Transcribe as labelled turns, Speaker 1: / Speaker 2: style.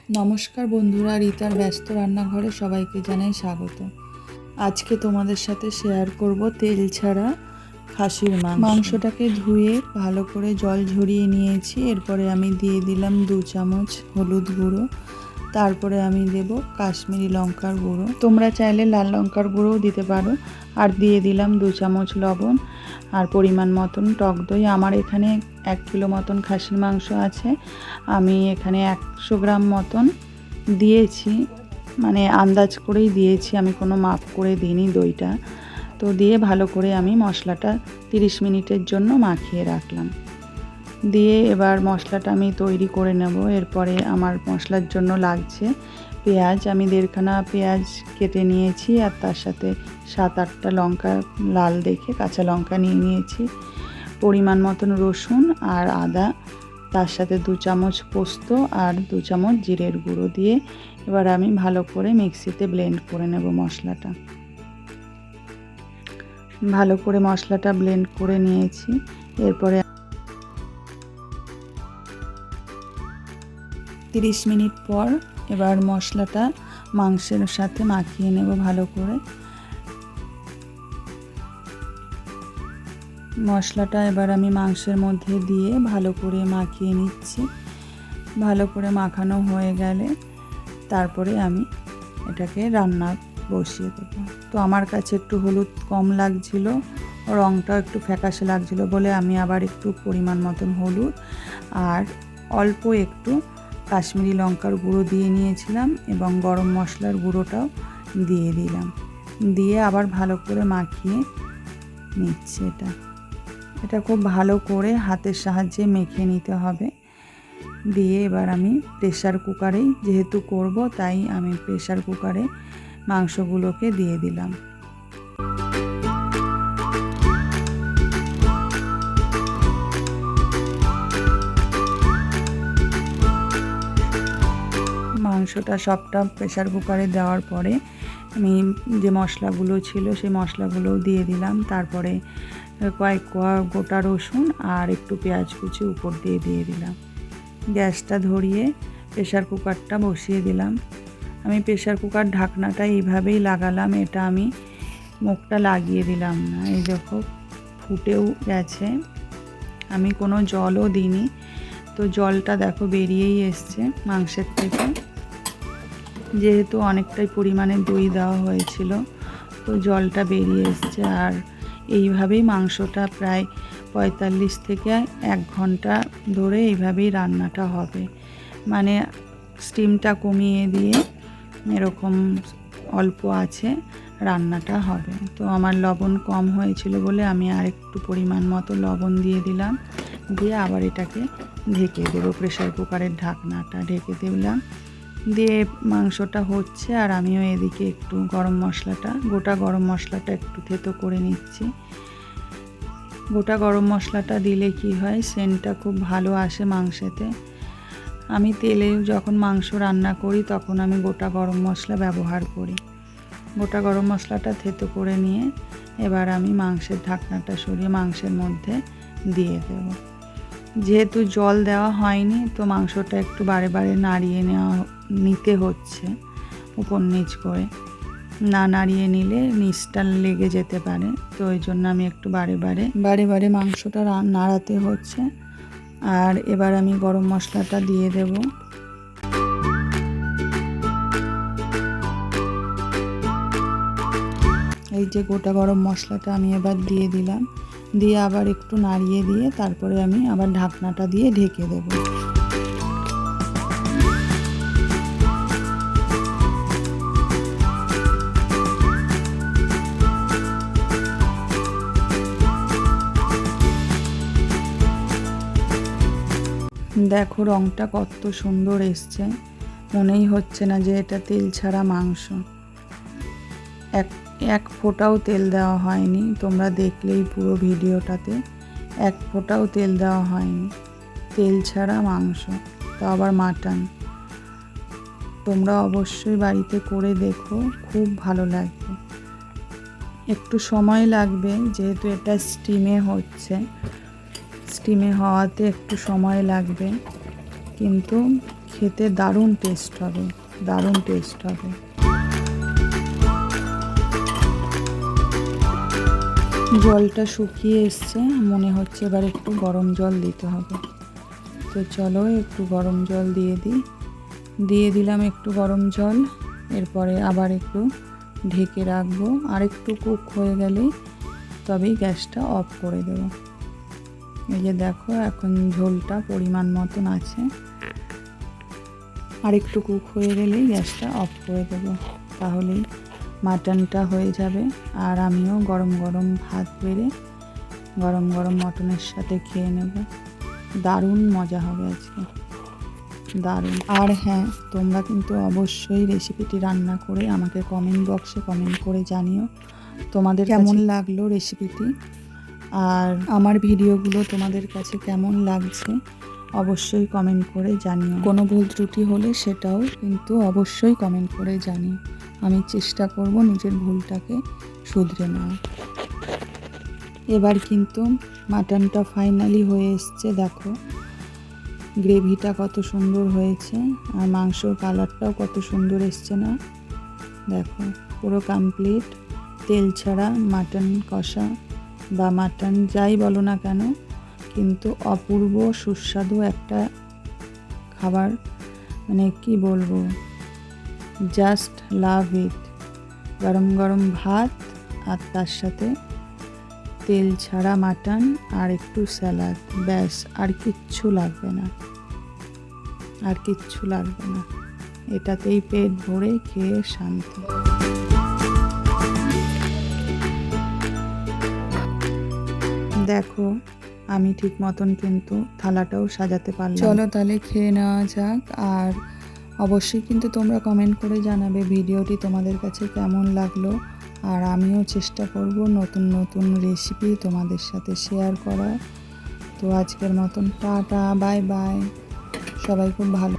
Speaker 1: নমস্কার বন্ধুরা, রিতার ব্যস্ত রান্নাঘরে সবাইকে জানাই স্বাগত। আজকে তোমাদের সাথে শেয়ার করব তেল ছাড়া খাসির মাংসটাকে ধুয়ে ভালো করে জল ঝরিয়ে নিয়েছি। এরপরে আমি দিয়ে দিলাম 2 চামচ হলুদ গুঁড়ো, তারপরে আমি দেব কাশ্মীরি লঙ্কার গুঁড়ো, তোমরা চাইলে লাল লঙ্কার গুঁড়োও দিতে পারো। আর দিয়ে দিলাম 2 চামচ লবণ আর পরিমাণ মতন টক দই। আমার এখানে 1 কিলো মতন খাসির মাংস আছে, আমি এখানে 100 গ্রাম মতন দিয়েছি, মানে আন্দাজ করেই দিয়েছি, আমি কোনো মাপ করে দিইনি দইটা। তো দিয়ে ভালো করে আমি মশলাটা 30 মিনিটের জন্য মাখিয়ে রাখলাম। দিয়ে এবার মশলাটা আমি তৈরি করে নেব। এরপরে আমার মশলার জন্য লাগছে পেঁয়াজ, আমি 1.5 খানা পেঁয়াজ কেটে নিয়েছি, আর তার সাথে 7-8টা লঙ্কা লাল দেখে কাঁচা লঙ্কা নিয়ে নিয়েছি, পরিমাণ মতন রসুন আর আদা, তার সাথে 2 চামচ পোস্ত আর 2 চামচ জিরের গুঁড়ো দিয়ে এবার আমি ভালো করে মিক্সিতে ব্লেন্ড করে নেব মশলাটা। ভালো করে মশলাটা ব্লেন্ড করে নিয়েছি। এরপরে 30 মিনিট পর এবার মশলাটা মাংসের সাথে মাখিয়ে নেব ভালো করে। মশলাটা এবার আমি মাংসের মধ্যে দিয়ে ভালো করে মাখিয়ে নিচ্ছি। ভালো করে মাখানো হয়ে গেলে তারপরে আমি এটাকে রান্না বসিয়ে দেবো। তো আমার কাছে একটু হলুদ কম লাগছিল, রঙটা একটু ফ্যাকাশে লাগছিল বলে আমি আবার একটু পরিমাণ মতন হলুদ আর অল্প একটু কাশ্মীরি লঙ্কার গুঁড়ো দিয়ে নিয়েছিলাম এবং গরম মশলার গুঁড়োটাও দিয়ে দিলাম। দিয়ে আবার ভালো করে মাখিয়ে নিচ্ছি। এটা খুব ভালো করে হাতের সাহায্যে মেখে নিতে হবে। দিয়ে এবার আমি প্রেসার কুকারেই যেহেতু করব, তাই আমি প্রেসার কুকারে মাংসগুলোকে দিয়ে দিলাম। মাংসটা সবটা প্রেসার কুকারে দেওয়ার পরে আমি যে মশলাগুলো ছিল সেই মশলাগুলোও দিয়ে দিলাম। তারপরে কয়েক কোয়া গোটা রসুন আর একটু পেঁয়াজ কুচি উপর দিয়ে দিলাম। গ্যাসটা ধরিয়ে প্রেসার কুকারটা বসিয়ে দিলাম। আমি প্রেসার কুকার ঢাকনাটা এইভাবেই লাগালাম, এটা আমি মুখটা লাগিয়ে দিলাম না। এই দেখো ফুটেও গেছে, আমি কোনো জলও দিইনি। তো জলটা দেখো বেরিয়েই এসছে মাংসের থেকে, যেহেতু অনেকটাই পরিমাণে দই দেওয়া হয়েছিল, তো জলটা বেরিয়ে এসছে। আর এইভাবেই মাংসটা প্রায় 45 থেকে 1 ঘন্টা ধরে এইভাবেই রান্নাটা হবে, মানে স্টিমটা কমিয়ে দিয়ে এরকম অল্প আছে রান্নাটা হবে। তো আমার লবণ কম হয়েছিল বলে আমি আর একটু পরিমাণ মতো লবণ দিয়ে দিলাম। দিয়ে আবার এটাকে ঢেকে দেবো, প্রেসার কুকারের ঢাকনাটা ঢেকে দিলাম। দিয়ে মাংসটা হচ্ছে আর আমিও এদিকে একটু গোটা গরম মশলাটা একটু থেতো করে নিচ্ছি। গোটা গরম মশলাটা দিলে কি হয়, সেন্টটা খুব ভালো আসে মাংসেতে। আমি তেলে যখন মাংস রান্না করি তখন আমি গোটা গরম মশলা ব্যবহার করি। গোটা গরম মশলাটা থেতো করে নিয়ে এবার আমি মাংসের ঢাকনাটা সরিয়ে মাংসের মধ্যে দিয়ে দেব। যেহেতু জল দেওয়া হয়নি, তো মাংসটা একটু বারে বারে নাড়িয়ে নিতে হচ্ছে, উপর নিচ করে। না নাড়িয়ে নিলে নিচটা লেগে যেতে পারে, তো ওই জন্য আমি একটু বারে বারে মাংসটা নাড়াতে হচ্ছে। আর এবার আমি গরম মশলাটা দিয়ে দেব। এই যে গোটা গরম মশলাটা আমি এবার দিয়ে দিলাম, দিয়ে আবার একটু নাড়িয়ে দিয়ে তারপরে আমি আবার ঢাকনাটা দিয়ে ঢেকে দেব। দেখো রঙটা কত সুন্দর এসছে, মনেই হচ্ছে না যে এটা তেল ছাড়া মাংস। এক ফোঁটাও তেল দেওয়া হয়নি, তোমরা দেখলেই পুরো ভিডিওটাতে 1 ফোঁটাও তেল দেওয়া হয়নি। তেল ছাড়া মাংস, তো আবার মাটন। তোমরা অবশ্যই বাড়িতে করে দেখো, খুব ভালো লাগবে। একটু সময় লাগবে যেহেতু এটা স্টিমে হচ্ছে, স্টিমে হওয়াতে একটু সময় লাগবে, কিন্তু খেতে দারুণ টেস্ট হবে, দারুণ টেস্ট হবে। জলটা শুকিয়ে এসছে, মনে হচ্ছে এবার একটু গরম জল দিতে হবে। তো চলো একটু গরম জল দিয়ে দিলাম একটু গরম জল। এরপরে আবার একটু ঢেকে রাখবো, আর একটু কুক হয়ে গেলেই তবেই গ্যাসটা অফ করে দেব। এই যে দেখো এখন ঝোলটা পরিমাণ মতন আছে, আর একটু কুক হয়ে গেলেই গ্যাসটা অফ করে দেব, তাহলেই মাটনটা হয়ে যাবে। আর আমিও গরম গরম ভাত বেড়ে গরম গরম মটনের সাথে খেয়ে নেব। দারুণ মজা হবে আজকে, দারুণ। আর হ্যাঁ, তোমরা কিন্তু অবশ্যই রেসিপিটি রান্না করে আমাকে কমেন্ট বক্সে কমেন্ট করে জানিও তোমাদের কেমন লাগলো রেসিপিটি, আর আমার ভিডিওগুলো তোমাদের কাছে কেমন লাগছে অবশ্যই কমেন্ট করে জানিও। কোনো ভুল ত্রুটি হলে সেটাও কিন্তু অবশ্যই কমেন্ট করে জানিও। আমি চেষ্টা করব নিজের ভুলটাকে শুধরে নেওয়া। এবার কিন্তু মাটনটা ফাইনালি হয়ে এসছে, দেখো গ্রেভিটা কত সুন্দর হয়েছে, আর মাংসর কালারটাও কত সুন্দর এসছে না, দেখো পুরো কমপ্লিট। তেল ছাড়া মাটন কষা বা মাটন যাই বলো না কেন, কিন্তু অপূর্ব সুস্বাদু একটা খাবার, মানে কি বলবো, জাস্ট লাভ ইট। গরম গরম ভাত আর তার সাথে তেল ছাড়া মাটন আর একটু স্যালাড, ব্যাস আর কিচ্ছু লাগবে না, আর কিচ্ছু লাগবে না। এটাতেই পেট ভরে খেয়ে শান্তি। দেখো আমি ঠিক মতন কিন্তু থালাটাও সাজাতে পারলাম। চলো তাহলে খেয়ে নেওয়া যাক। আর অবশ্যই কিন্তু তোমরা কমেন্ট করে জানাবে ভিডিওটি তোমাদের কাছে কেমন লাগলো, আর আমিও চেষ্টা করব নতুন নতুন রেসিপি তোমাদের সাথে শেয়ার করার। তো আজকের মতন টাটা, বাই বাই, সবাই খুব ভালো।